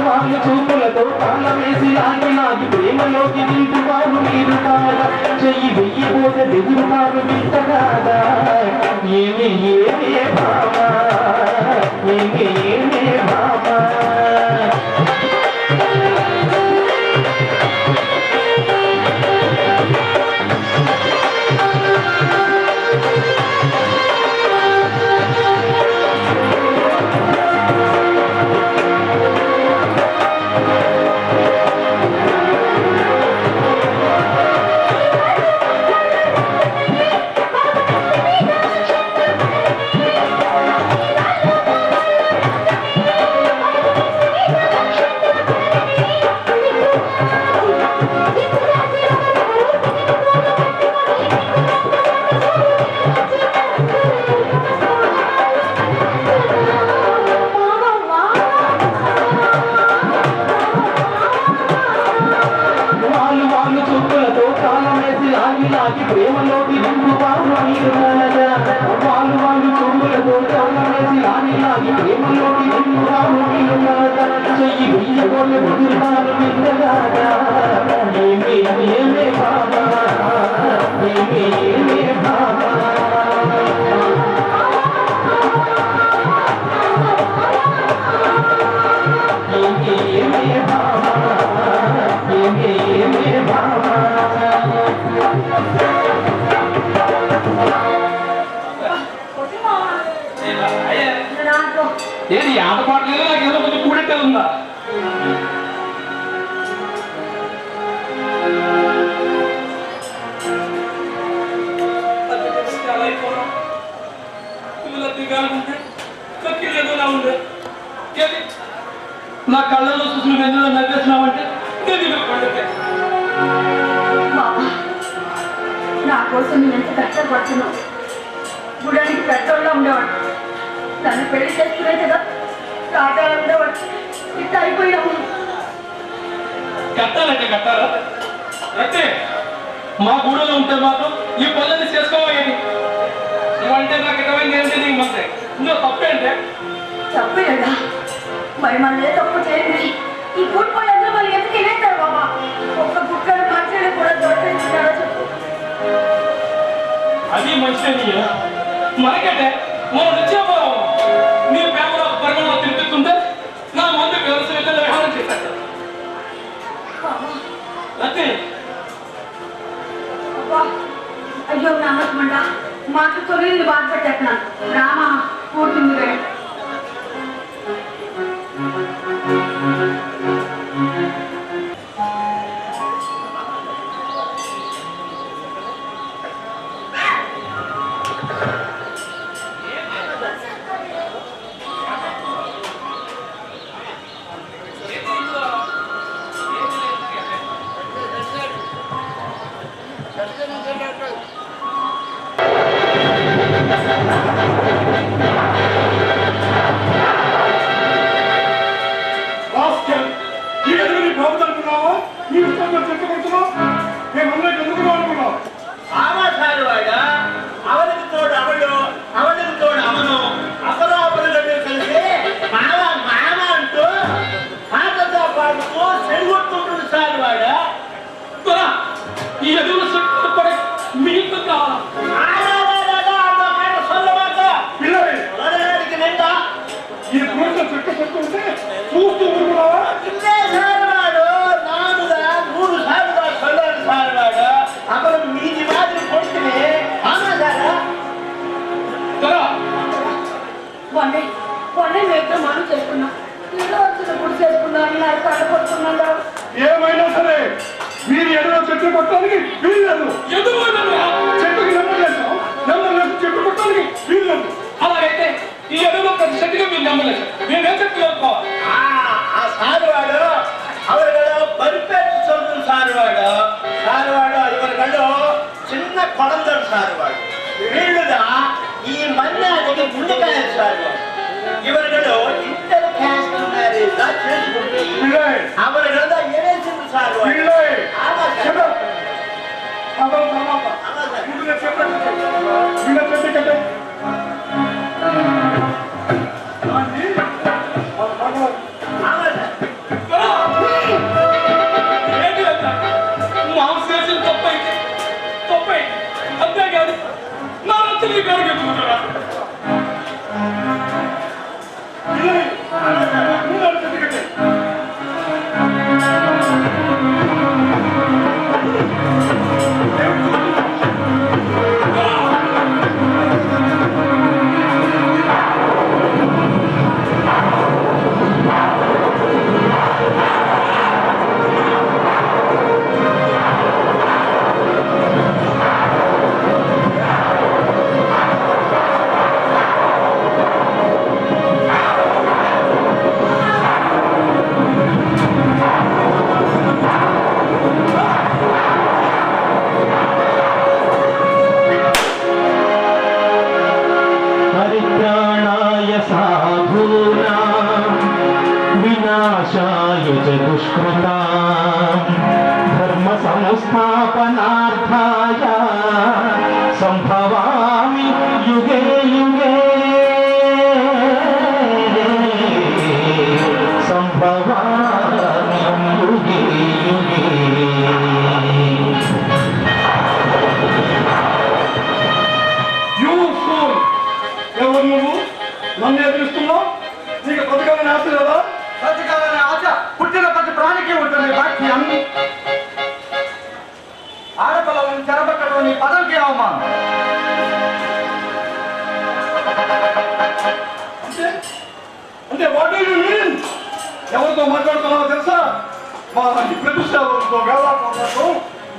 వాళ్ళు చూపులతో తాళమేసి ఆగి ప్రేమలోకి దింపువారు మీరు కాదా చెయ్యి వెయ్యిపోతే దిగుతారు వింత కాదా ఏమే భామా ఏమే భామా ప్రేమలోకి దింపువారు మీరు వాళ్ళు చూపులతో తాళమేసి ఆగి ప్రేమలోకి దింపువారు మీరు చెయ్యి వెయ్యబోలు దిగుతారు వింతగాదా ఏమే భామా ఏమే భామా ఏమే భామా ఏమే భామా ఏది ఆట పాటలేదు నాకు ఏదో కొంచెం కూడెట్టే ఉందా నా కళ్ళలో చూసిన వెన్నులో నవ్వేసినావంటే నా కోసం నేను ఎంత కష్టపడుతున్నావు గుడానికి పెద్దోళ్ళ ఉండేవాడు నన్ను పెళ్లి చేసుకునే కదా కాటాలు ఉండేవాడు ఇట్లా అయిపోయాము కట్టాలంటే కట్టాలా అయితే మా గూడలో ఉంటే మాత్రం ఈ పనులని చేసుకోవాలి నువ్వంటే నాకు ఇటువంటి ఏంటి నీకు మంచి నువ్వు తప్పేంటే తప్పేదా మరి మన తప్పు చేయండి ఈ గుడ్ పళ్ళు అందరూ వాళ్ళు ఎందుకు వెళ్ళేస్తారు బాబా ఒక్క గుట్టలు మంచిగా కూడా దొరికించారో చెప్పు అది మంచిదే మనకంటే మనం నిత్యమో నీ పేపర్ పరిమాణంలో తినిపిస్తుంటే నా మందు వ్యవసాయంలో వ్యవహారం చేశాడు అంతే అయ్యో నమ్మకమంట మాకు తొలిని బాధ పెట్టేస్తున్నాను రామా పోతుంది ఏమైనా సరే మీరు ఎడలో చెట్లు కొట్టడానికి వీల్లేదు చెట్టుకి నెమ్మలేదు చెట్లు కొట్టడానికి వీల్లేదు అలాగైతే ఈ ఎడలో ప్రతి చెట్టుగా మీరు నమ్మలేదు మేమేం చెట్లు సారువాడు అవరుಗಳು బరిపెట్టు చదువు సారువాడు ಇವರುಗಳು చిన్న కొడందడు సారువాడు వీళ్ళుగా ఈ మన్నాదికి గుండెకాయలు సారువాడు ಇವರುಗಳು ಇಂಟರ್ ಕ್ಯಾಸ್ಟ್ ಮ್ಯಾರೇಜ್ చేసుకుంటే ಅವರುಗಳ ಏನೇಸಿದ್ರು ಸಾರುವಾడు विनाशाय च दुष्कृतां धर्म संस्थापनार्थाय संभवामि युगे युगे संभवामि युगे युगे ఎవరు నువ్వు నన్ను ఎదురుస్తున్నావు? నీకు బతకాలని ఆశ లేదా? బతకాలనే ఆశ పుట్టిన ప్రతి ప్రాణికి ఉంటుంది వాక్యం. ఆడపిల్లలను చెరబట్టడం నీ పదవికి అవమానం. అంటే వాట్ డూ యు మీన్? ఎవరితో మాట్లాడుతున్నావో తెలుసా? మా ప్రతిష్టాతో వేలాడుతూ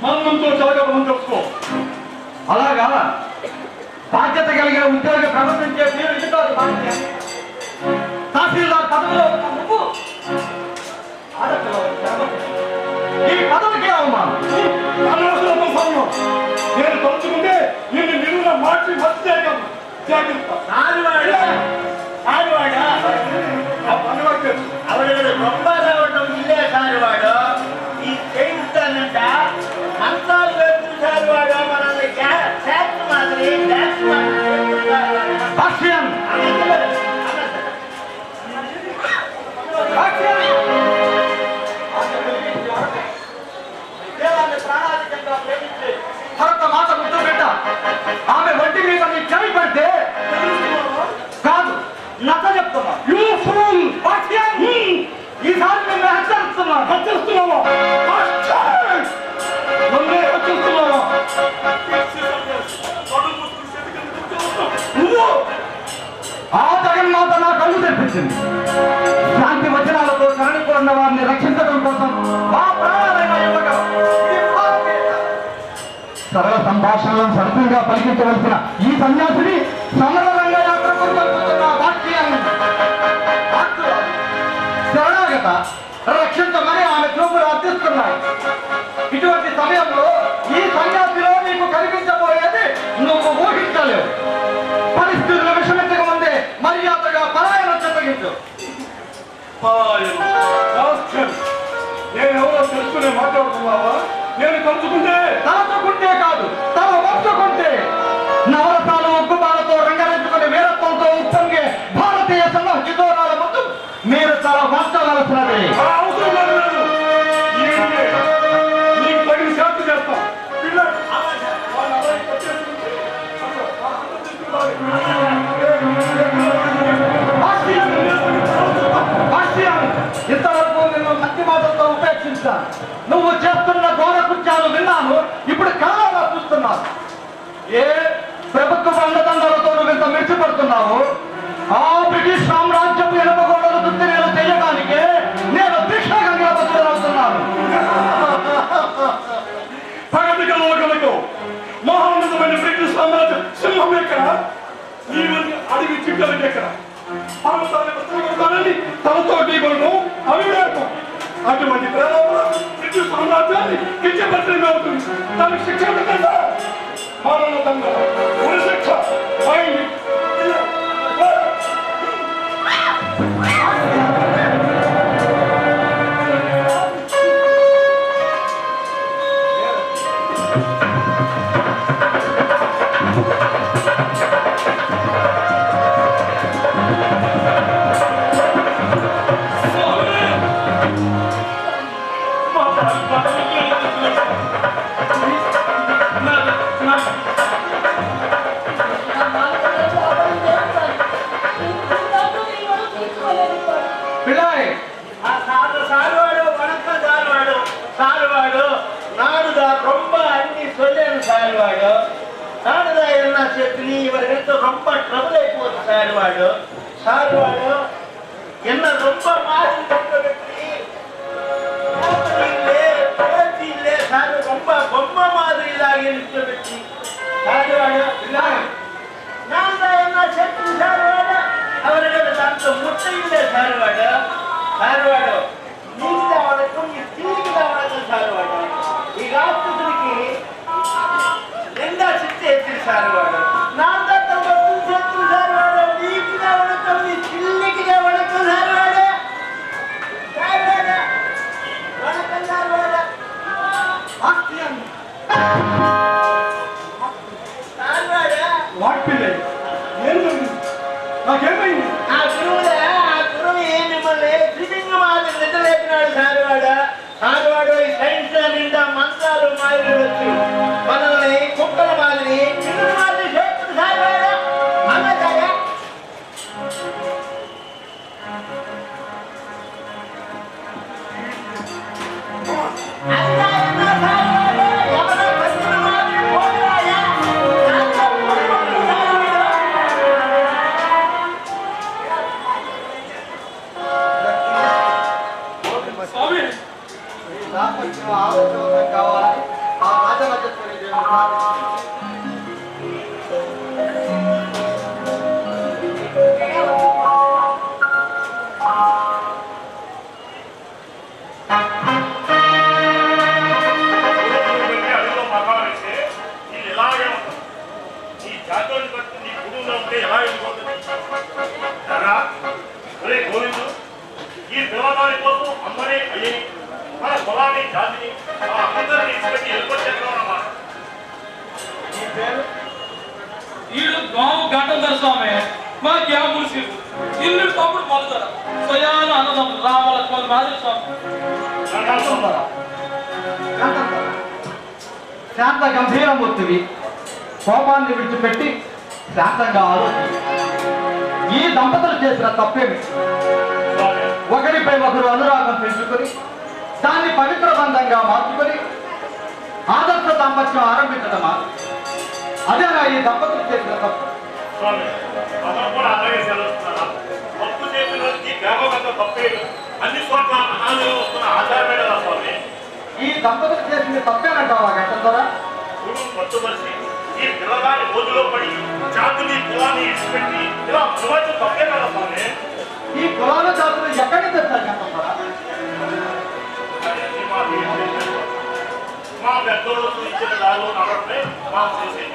మరణంతో జరగడం తెలుసుకో. అలాగా బాధ్యత కలిగిన ఉద్యోగ ప్రవర్తించే మీరు ఇంటితో తహసీల్దార్ పదవిలో ఉన్న నువ్వు ఆడపిల్లలను చెరబట్టడం ఈ పదవికి అవమానం. అనవసరమైన సమయం. నేను తలుచుకుంటే నిన్ను నిలువున మార్చి మర్చి జాగ్రత్త. ಅವರುಗಳು ರೊಬ್ಬ ರಾವಟం ಇಲ್ಲೇ ಸಾರುವಾಡು ಈ చేయిస్తానంట మంచాలు వేసుకుని సారువాడు మనల్ని ట్యాక్స్ మాదిరి భాష్యం ప్రాణాధికంగా ప్రేమించి భరత మాత ముద్దు బిడ్డ ఆమె ఒంటి మీద నీ చెవి పడితే కాదు నచ్చ చెప్తున్నా. ఈసారి నేను హెచ్చరిస్తున్నావా? నన్నే హెచ్చరిస్తున్నావా? నువ్వు ఆ జగన్మాత నా కళ్ళు తెప్పించింది. శాంతి వచనాలతో శరణిపోయిన వారిని రక్షించడం కోసం మా ప్రాణాలైన ఇవ్వగలం. సరళ సంభాషణలను సరళంగా పలికించవలసిన ఈ సన్యాసిని సమరంగా యాత్రకు జరుపుతున్న వాక్యాన్ని శరణాగత రక్షించమని ఆమె చూపులు అర్థిస్తున్నాయి. ఇటువంటి సమయంలో ఈ సన్యాసిలో నీకు కనిపించబోయేది నువ్వు ఊహించలేవు. పరిస్థితులు విషమించక ముందే మర్యాదగా పలాయనం చెప్పగించు. నేను ఎవరో తెలుసుకునే మాట్లాడుతున్నావా? నేను తలుచుకుంటే కాదు తల వంచుకుంటే నవరసాలు ఉగ్గుబాలతో రంగరించుకుని వీరత్వంతో ఉప్పొంగే భారతీయ సంహితోరాల ముందు మీరు తల వంచవలసినది. అవసరం లేదు. నీకు తగిన శాంతి చేస్తాం. ఇంతవరకు నిన్ను మంచి మాటలతో ఉపేక్షించాను. నువ్వు చేస్తున్న ఘోర కృత్యాలు విన్నాను, ఇప్పుడు కళగా చూస్తున్నాను. ఏ ప్రభుత్వ అండదండలతో నువ్వు ఇంత మిడిచిపడుతున్నావు? ఆ బ్రిటిష్ సామ్రాజ్యపు ఎనుపగోడలు దుర్తినేలు చేయడానికే నేను దీక్షాగంగా బదులవుతున్నాను. ప్రగతికలకు మహోన్నతమైన బ్రిటిష్ సామ్రాజ్యం సింహం ఎక్కడ? ఈవెన్ అడిగి చిట్టలకి ఎక్కడ? తనతో ఢీకొనడం అవివేకం. అటువంటి ప్రేమ బ్రిటిష్ సామ్రాజ్యాన్ని కించపత్రంగా అవుతుంది. దానికి శిక్ష పెట్టండి. మరణదండ ఉరి శిక్ష అయింది. ಇವರಿಗಂತೂ ரொம்ப ಟ್ರಬಲ್ ಆಯ್ತು ಸಾರುವಾಡು. ಸಾರುವಾಡು என்ன ரொம்ப மாறி இல்லை சாரு ரொம்ப பொம்மை மாதிரி இல்லாக நிற்கி சாருவாடு நான் தான் என்ன செத்து சாருவாடு அவர்கள் அந்த முட்டை இல்லை சாருவாடு. சாருவாடு நீங்க வணக்கம் తిరిగి వణకం సారువాడు. ఈ రాత్రికి రెండా చిత్తే ఎత్తి సారువాడు. నా దగ్గర చెట్టు సారువాడు నీకు వణకం నీ చిల్లికి వణకం సారువాడు. సారువాడా వాట్ పిల్లయ్య ఏం జరిగింది నాకేమైంది ఆ గురువు మిమ్మల్ని ఫిటింగ్ మాదిరి నిద్రలేపినాడు సారువాడు ఈ సైన్స్ లో నిండా మంత్రాలు మాదిరి వచ్చి మనల్ని కుక్కల మాదిరి పిల్లల మాదిరి చేస్తుంది సారువాడా అన్నదారా స్వామి ఈ దాంపత్యం ఆలోచన కావాలని ఆ రాజరాజేశ్వరి దేవిని ప్రార్థిస్తున్నాను. అడుగులో మగాలైతే నీళ్ళు ఎలాగే ఉంటుంది నీ జాతోని బట్టి నీ కుటుంబంలో ఉంటే ఎలా వెళ్ళిపోతుంది ఒరే గోవిందు ఈ పిల్లవాడి కోసం అమ్మనే అయ్యని మన పొలాన్ని జాతిని ఆ అందరినీ ఇచ్చిపెట్టి వెళ్ళిపోతున్నామన్నమాట ఈ పేరు ఈడు గావు గంటందర స్వామి మా గ్యాములు సీరు ఇల్లు తప్పుడు మొదట స్వయాన అన్నదం రామల కొంత మాదిరి స్వామి శాంతంతర. శాంతంతర. శాంత గంభీరమూర్తివి కోపాన్ని విడిచిపెట్టి శాంతంగా ఆలోచించి ఈ దంపతులు చేసిన తప్పేమి ఒకరిపై ఒకరు అనురాగం పెంచుకొని దాన్ని పవిత్ర బంధంగా మార్చుకొని ఆదర్శ దాంపత్యం ఆరంభించడమా అదేనా ఈ దంపతులు చేసిన తప్పు స్వామి అతను కూడా అలాగే సెలవుస్తున్నారా తప్పు చేసిన వారికి గ్రామగత తప్పే అన్ని చోట్ల అనాథగా వస్తున్న ఆధారమే కదా స్వామి ఈ దంపతులు చేసింది తప్పేనంటావా గంటంతరా గురువు పట్టుబడిసి ఈ పిల్లగాని ఓదులో పడి జాతిని కులాన్ని ఇచ్చిపెట్టి ఇలా ప్రపంచం తప్పే కదా స్వామి ఈ కులాల జాతులు ఎక్కడి నుంచి వచ్చారు గంటంతరా అవన్నీ మాకు ఏం తెలియదు. మా పెద్దోళ్ళకు ఇచ్చిన దారిలో నడవడమే మాకు చేసేది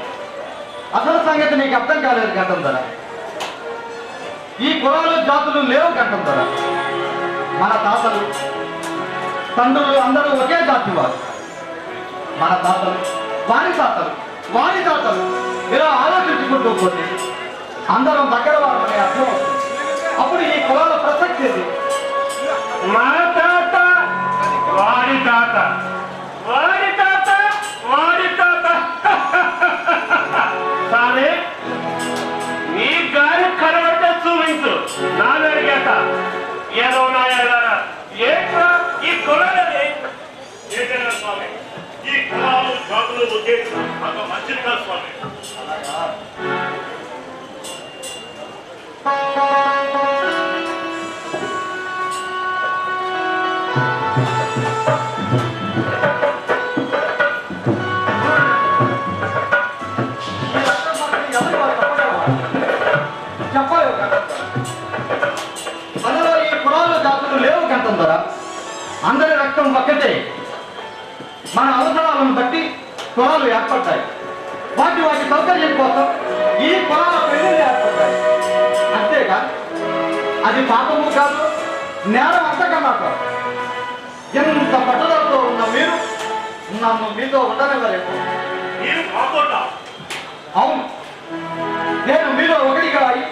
అసలు సంగతి నీకు అర్థం కాలేదు గంటంతర ఈ కులాలు జాతులు లేవు గంటంతర మన తాతలు తండ్రులు అందరూ ఒకే జాతి వారు మన తాతలు వారి తాతలు వారి తాతలు ఇలా ఆలోచించుకుంటూ పోతే అందరం దగ్గర వారమనే అర్థం అవుతుంది అప్పుడు ఈ కులాల ప్రసక్తి ఏది? మా తాత వాడి తాత వాడి తాత వాడి తాత సామే నీ గాలి కనబడితే చూపించు నా అడిగాట ఏదో నా ఎలారా ఏంట్రా ఈ కులాలని ఏంటన్నా స్వామి ఈ కులాలు జాతులు ఒకే అంత మంచిది కాదు స్వామి ఈ రక్తం మనకి ఎవరి వారు చెప్పలేవు గంటంతర మనలో ఈ కులాలు జాతులు లేవు గంటంతర అందరి రక్తం ఒక్కటే మన అవసరాలను బట్టి కులాలు ఏర్పడ్డాయి వాటి సౌకర్యం కోసం ఈ కులాల పెళ్లిళ్ళు ఏర్పడ్డాయి అంతేగా అది పాపము కాదు నేరం అంతకన్నా కాదు ఎంత పట్టుదలతో ఉన్న మీరు నన్ను మీతో ఉండనివ్వలేదు మీరు కాకుండా అవును నేను మీలో ఒకటిగా అయి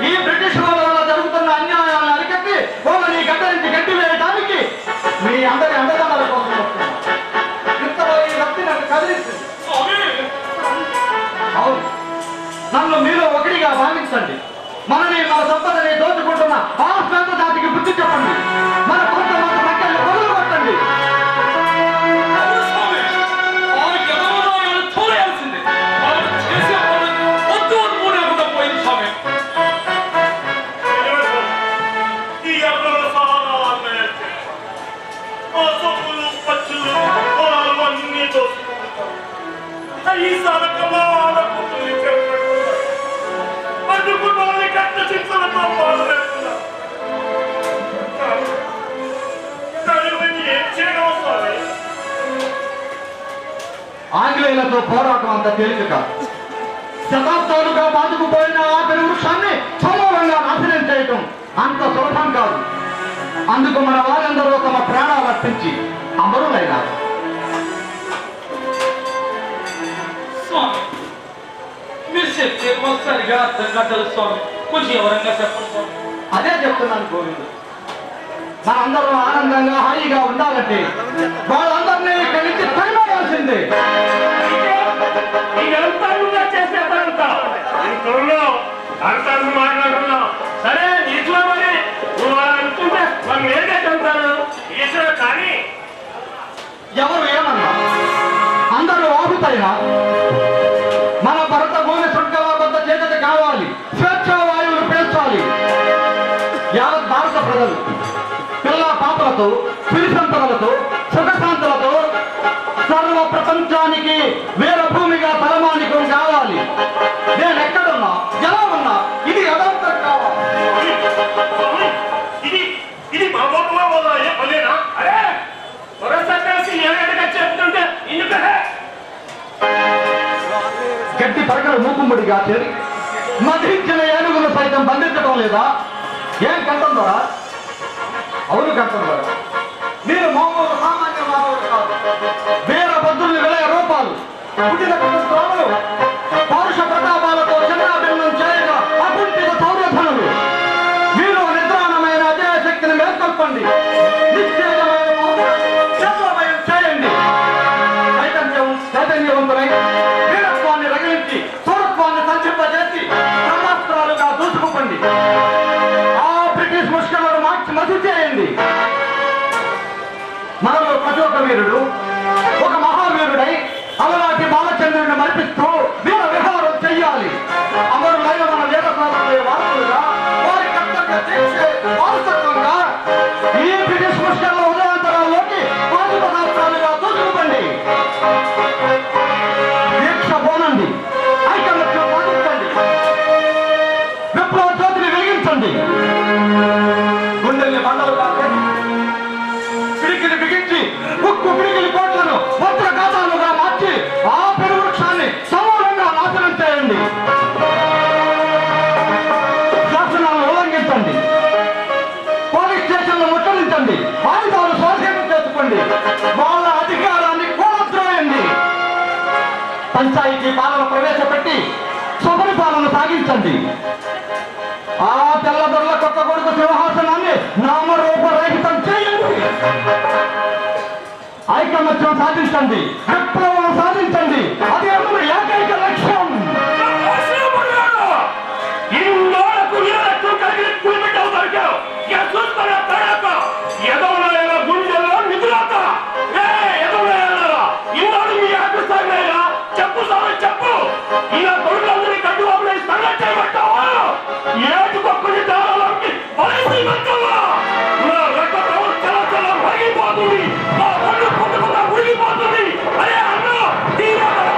ఈ బ్రిటిష్ వాళ్ళ వల్ల జరుగుతున్న అన్యాయాలను అరికట్టి వాళ్ళని గడ్డ నుంచి గట్టి వేయడానికి మీ అందరి అండదండల కోసం వస్తున్నాను ఇంతలో ఈ వ్యక్తి నన్ను కదిలిస్తుంది స్వామి అవును నన్ను మీలో ఒకటిగా భావించండి మనని మన సంపదని దోచుకుంటున్న ఆ శ్వేత జాతికి బుద్ధి చెప్పండి మన కొంత మంది మక్కల్ని పొదులు కొట్టండి అవును స్వామి ఆ యమనాయాలు చూడాల్సిందే వాళ్ళు చేసే పనులు వద్దు అని మూడేకుండా పోయింది స్వామి ఈ ఎవరు సారా నేర్చే ఆ సొమ్ములు పచ్చులు పొలాలు అన్నీ దోచుకుంటారు ఈ సరకమా ఆడపుట్టుని చెప్పట్టున్నారు అడ్డుకున్న వాళ్ళని కట్ట శిక్షలతో బాధ వేస్తున్నారు దాని గురించి ఏం చేయడం వస్తుంది ఆంగ్లేయులతో పోరాటం అంత తేలిక కాదు శతాబ్దాలుగా బాదుకుపోయిన ఆ పెను వృక్షాన్ని సమూలంగా నాశనం చేయటం అంత సులభం కాదు అందుకు మన వారందరూ తమ ప్రాణాలు అర్పించి అమరులైనారు చెప్తే సరిగా అర్థం కాదు స్వామి, కొంచెం ఎవరంగా చెప్పండి స్వామి. అదే చెప్తున్నాను గోవిందు. మనందరం ఆనందంగా హాయిగా ఉండాలంటే వాళ్ళందరినీ ఇక్కడి నుంచి తరిమేయాల్సిందే. ఇదంతా నువ్వే చేసేదంతా అంతా మాట్లాడుతున్నావు. సరే ఈశ్వర మరి నువ్వు అలా అనుకుంటే మనం ఏదే చెప్తాను ఈశ్వర. కానీ ఎవరు ఏమన్నా అందరూ ఆగుతాయినా? మన భరత భూమి స్వర్గలాభంత చేతది కావాలి, స్వేచ్ఛా వాయువులు పీల్చాలి. యావత్ భారత ప్రజలు పిల్ల పాపలతో పిలి సంపదలతో సుఖశాంతులతో సర్వ ప్రపంచానికి వీర భూమిగా తలమానికం కావాలి. నేను ఎక్కడున్నా ఎలా ఉన్నా ఇది యథార్థం కావాలి. ఇది మా పనేనా? అరే కలిసి ఏడగా చెప్తుంటే ఇందుకే గట్టి పరకలు మూకుమ్మడిగా చేరి మధించిన ఏనుగులు సైతం బంధించడం లేదా? ఏం కంఠం ద్వారా? అవును కంఠం ద్వారా. మీరు మామూలు సామాన్య మానవుడు కాదు, వీరభద్రుని విలయ రూపాలు, పుట్టిన స్తోములు, పౌరుష ప్రతాపాలతో చంద్రాభిన్నం చేయగా అకుంఠిత సౌరధనులు. మీరు నిద్రాణమైన అజయ శక్తిని మేల్కొల్పండి, నిశ్చేయమైన చంద్రమయం చేయండి. చైతన్యవంతులై వీరత్వాన్ని రగిలించి సూరత్వాన్ని సంచింపజేసి బ్రహ్మాస్త్రాలుగా దూసుకుపండి. ఆ బ్రిటిష్ ముష్కరులను మార్చి మసి చేయండి. మనలో ప్రతి ఒక్క వీరుడు ఒక మహావీరుడై అలనాటి బాలచంద్రుడిని మరిపిస్తూ వీర విహారం చెయ్యాలి. అమరులైన మన వీర సాధకులే వారసులుగా వారి కర్తవ్య తీర్చే వారసత్వంగా ఈ బ్రిటిష్ ముష్కరుల ఉదయాంతరాల్లోకి 10 పదార్థాలుగా దూసుకుపండి. దీక్ష పోనండి, ఐకమత్యం సాధించండి, విప్లవ జ్యోతిని వెలిగించండి. గుండెల్ని మండలు కాదు, పిడికిని బిగించి ఉక్కు పిడికిలి కోట్లను వజ్రఘాతాలుగా మార్చి ఆ పెరువృక్షాన్ని సమూలంగా నాశనం చేయండి. శాసనాలను ఉల్లంఘించండి, పోలీస్ స్టేషన్లు ముట్టడించండి, ఆయుధాలు స్వాధీనం చేసుకోండి, వాళ్ళ అధికారాన్ని కూలద్రోయండి. పంచాయతీ పాలన ప్రవేశపెట్టి సుపరిపాలన సాగించండి. ఆ తెల్లదొరల కొత్త కొడుకు సింహాసనాన్ని నామరూపరహితం చేయండి. ఐకమత్యం సాధించండి, విప్లవం సాధించండి. అది మన ఏకైక లక్ష్యం. గుండెల్లో నిధులాత ఈనాడు మీ ఆకృష్టాయినా చెప్పు సార్ చెప్పు. ఇలా కొడుకులందరినీ కట్టు అప్పుడే సంగతి చేయమంటావా? ఏటు పక్కని దారాలకి బలైపోతావా? నా రక్త ప్రవర్తన చాలా మరిగిపోతుంది, నా పళ్ళు పుట్టుకున్న ఉడిగిపోతుంది. అరే అన్న మీరందరూ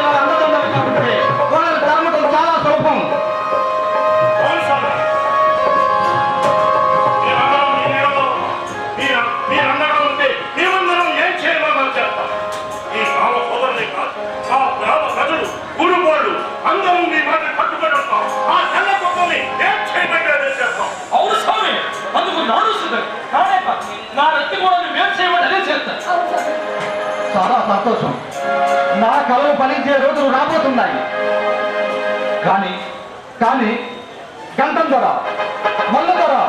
ఇలా అందజందలు కాబట్టి వాళ్ళని తరమటం చాలా సులభం. మీరందరూ ఉంటే మేమందరం ఏం చేయమని చేస్తాం. ఈ గ్రామ సోదరులే కాదు, ఆ గ్రామ ప్రజలు గురుగోళ్ళు అందరూ మీ మాట కట్టుబడి ఉంటాం. ఆ తెల్ల కుక్కల్ని ఏం చేయమంటే చేస్తాం. అవును స్వామి, అందుకు నాడుస్తుంది నా రక్తి కూడా నువ్వేం చేయమని అదే చేస్తాను. చాలా సంతోషం. నా కలలు ఫలించే రోజులు రాబోతున్నాయి. కానీ కానీ గంటం ద్వారా మల్ల ద్వారా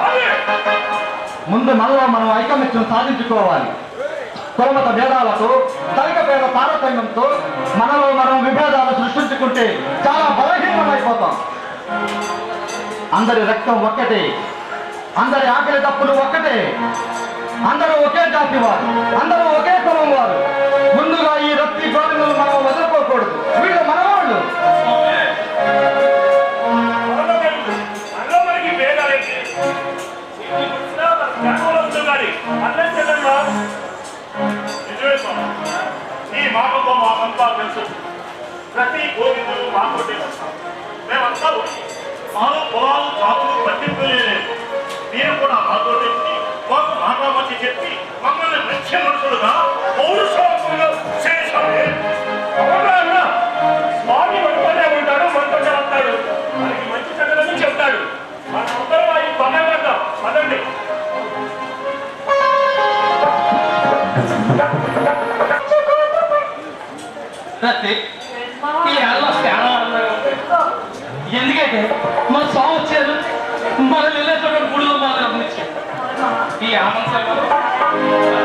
ముందు మనలో మనం ఐకమత్యం సాధించుకోవాలి. కులమత భేదాలతో తల్లికపేద తారతమ్యంతో మనలో మనం విభేదాలు సృష్టించుకుంటే చాలా బలహీనమైపోతాం. అందరి రక్తం ఒక్కటే, అందరి ఆకలి తప్పులు ఒక్కటే, అందరూ ఒకే జాతి వారు, అందరూ ఒకే కులం వారు. ముందుగా ఈ రక్తి గోధుమలు మనం వదులుకోకూడదు. వీళ్ళు మనవాళ్ళు. అందులో మనకి భేదాలైతే ఈ మాటతో మాకంతా తెలుసు. ప్రతి గోవిందులు మాతోటే వస్తాం. మేమంతా మాలో పొలాలు జాతులు పట్టింపులేదు. మీరు కూడా మాతో చెప్పి మాకు మాటామతి చెప్పి మమ్మల్ని మంచి మనుషులుగా పౌరుషవంతులుగా చేశారు. అవునా స్వామి మనతోనే ఉంటాడు, మనతోనే వస్తాడు, మనకి మంచి చెడ్డలని చెప్తాడు. మనందరం ఈ పదండి పదండి. ఈ ఆళ్ళు చాలా ఆనందంగా ఉంది. ఎందుకంటే మన స్వామి వచ్చారు, మనం వెళ్ళేటువంటి గుడిలో మనం ఈ ఆనందం